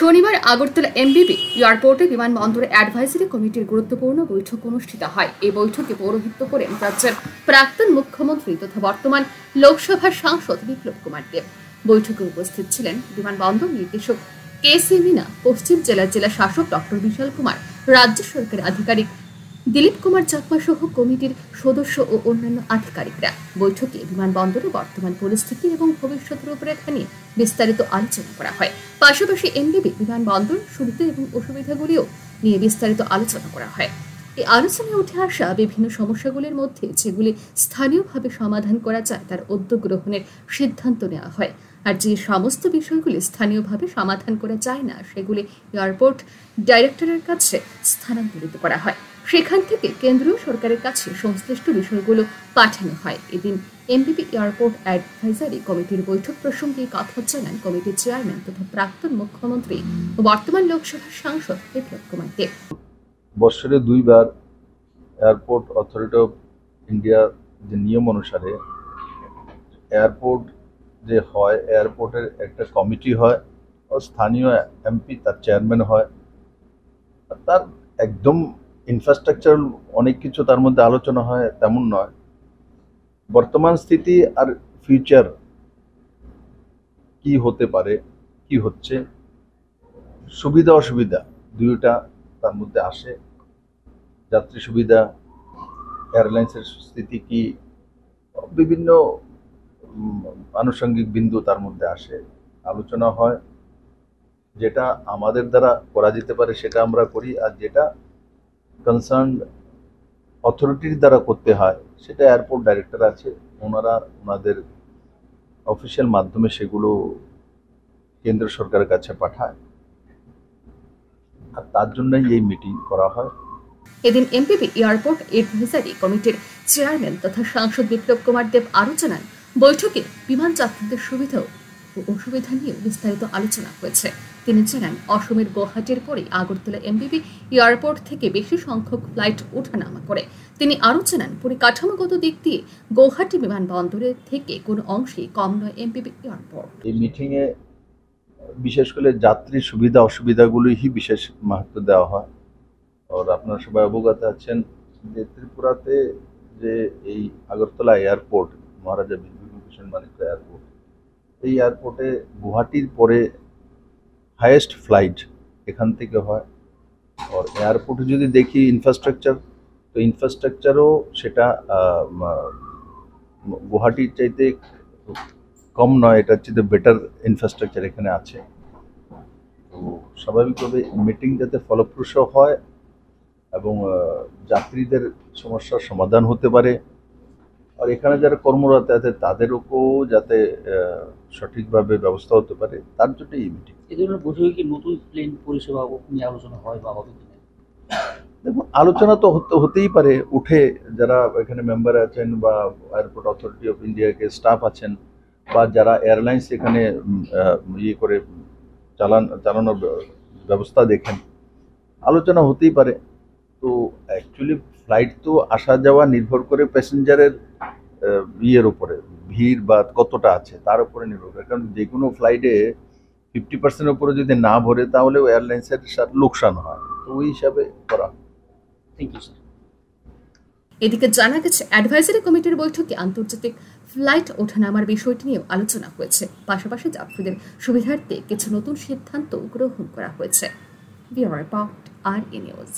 শনিবার আগরতলা এমবিবি এয়ারপোর্টে বিমানবন্দরে অ্যাডভাইজারি কমিটির গুরুত্বপূর্ণ বৈঠক অনুষ্ঠিত হয়। এই বৈঠকে পৌরোহিত্য করেন রাজ্যের প্রাক্তন মুখ্যমন্ত্রী তথা বর্তমান লোকসভার সাংসদ বিপ্লব কুমার দেব। বৈঠকে উপস্থিত ছিলেন বিমানবন্দর নির্দেশক কে.সি. মিনা, পশ্চিম জেলার জেলা শাসক ডক্টর বিশাল কুমার, রাজ্য সরকারের আধিকারিক দিলীপ কুমার চাকমা সহ কমিটির সদস্য ও অন্যান্য আধিকারিকরা। বৈঠকে বিমানবন্দরের বর্তমান পরিস্থিতি এবং ভবিষ্যৎ রূপরেখা নিয়ে বিস্তারিত আলোচনা করা হয়। পাশাপাশি এমবিবি বিমানবন্দর সুবিধা এবং অসুবিধাগুলিও নিয়ে বিস্তারিত আলোচনা করা হয়। এই আলোচনায় উঠে আসা বিভিন্ন সমস্যাগুলির মধ্যে যেগুলি স্থানীয়ভাবে সমাধান করা যায় তার উদ্যোগ গ্রহণের সিদ্ধান্ত নেওয়া হয়, আর যে সমস্ত বিষয়গুলি স্থানীয়ভাবে সমাধান করা যায় না সেগুলি এয়ারপোর্ট ডাইরেক্টরের কাছে স্থানান্তরিত করা হয়। সেখান থেকে কেন্দ্রীয় সরকারের কাছে সংশ্লিষ্ট বিষয়গুলো পাঠানো হয়। এদিন এমবিবি এয়ারপোর্ট অ্যাডভাইজারি কমিটির বৈঠক প্রসঙ্গে কথা জানান কমিটির চেয়ারম্যান তথা প্রাক্তন মুখ্যমন্ত্রী ও বর্তমান লোকসভার সাংসদ বিপ্লব কুমার দেব। বছরে দুইবার এয়ারপোর্ট অথরিটি অফ ইন্ডিয়ার যে নিয়ম অনুসারে এয়ারপোর্ট যে হয়, এয়ারপোর্টের একটা কমিটি হয় ও স্থানীয় এমপি তার চেয়ারম্যান হয়। তার একদম ইনফ্রাস্ট্রাকচার অনেক কিছু তার মধ্যে আলোচনা হয় তেমন নয়। বর্তমান স্থিতি আর ফিউচার কি হতে পারে, কি হচ্ছে, সুবিধা অসুবিধা দুইটা তার মধ্যে আসে। যাত্রী সুবিধা, এয়ারলাইন্সের স্থিতি কি, বিভিন্ন আনুষঙ্গিক বিন্দু তার মধ্যে আসে, আলোচনা হয়। যেটা আমাদের দ্বারা করা যেতে পারে সেটা আমরা করি, আর যেটা কনসার্ন অথরিটির দ্বারা করতে হয় সেটা এয়ারপোর্ট ডাইরেক্টর আছে, ওনারা ওনাদের অফিসিয়াল মাধ্যমে সেগুলো কেন্দ্র সরকারের কাছে পাঠায়, আর তার জন্যই এই মিটিং করা হয়। এদিন এমবিবি এয়ারপোর্ট অ্যাডভাইজারি কমিটির চেয়ারম্যান তথা সাংসদ বিপ্লব কুমার দেব আরও জানান, বৈঠকে বিমান যাত্রীদের সুবিধা ও অসুবিধা নিয়ে বিস্তারিত আলোচনা হয়েছে। তিনি জানান, অসমের গুয়াহাটির পরে আগরতলা এমবিবি এয়ারপোর্ট থেকে বেশি সংখ্যক ফ্লাইট ওঠানামা করে। তিনি আরও জানান, পরিকাঠামোগত দিক দিয়ে গুয়াহাটি বিমানবন্দরের থেকে কোনো অংশে কম নয় এমবিবি এয়ারপোর্ট। এই মিটিংয়ে বিশেষ করে যাত্রী সুবিধা অসুবিধাগুলোই বিশেষ মাহাত্ম্য দেওয়া হয়। আর আপনারা সবাই অবগত আছেন যে ত্রিপুরাতে যে এই আগরতলা এয়ারপোর্ট, মহারাজা বিভূতিভূষণ মানিক্য এয়ারপোর্ট, এই এয়ারপোর্টে গুয়াহাটির পরে হাইয়েস্ট ফ্লাইট এখান থেকে হয়। আর এয়ারপোর্টে যদি দেখি ইনফ্রাস্ট্রাকচার, তো ইনফ্রাস্ট্রাকচারও সেটা গুয়াহাটির চাইতে কম নয়, এটার চাইতে বেটার ইনফ্রাস্ট্রাকচার এখানে আছে। তো স্বাভাবিকভাবে মিটিং যাতে ফলপ্রসূ হয় এবং যাত্রীদের সমস্যার সমাধান হতে পারে, আর এখানে যারা কর্মরত আছে তাদেরও যাতে সঠিকভাবে ব্যবস্থা হতে পারে, তার জন্য এই মিটিং। এই ধরনের বৈঠকে কি নতুন প্লেন পরিষেবা নিয়ে আলোচনা হয় বা হবে কিনা? দেখুন, আলোচনা তো হতেই পারে। উঠে যারা এখানে মেম্বার আছেন বা এয়ারপোর্ট অথরিটি অফ ইন্ডিয়াকে স্টাফ আছেন বা যারা এয়ারলাইন্স এখানে করে চালানোর ব্যবস্থা দেখেন, আলোচনা হতেই পারে। তো অ্যাকচুয়ালি ফ্লাইট তো আসা যাওয়া নির্ভর করে প্যাসেঞ্জারের উপরে, ভিড় বা কতটা আছে তার উপরে নির্ভর করে। কারণ যে কোনো ফ্লাইটে 50% উপরে যদি না ভরে তাহলেও এয়ারলাইন্সের লোকসান হয়, তো ওই হিসাবে করা। Thank you sir. এদিকে জানা গেছে, অ্যাডভাইজারি কমিটির বৈঠকে আন্তর্জাতিক ফ্লাইট ওঠানামার বিষয়টি নিয়েও আলোচনা হয়েছে। পাশাপাশি যাত্রীদের সুবিধার্থে কিছু নতুন সিদ্ধান্ত গ্রহণ করা হয়েছে। Bureau report, RE news.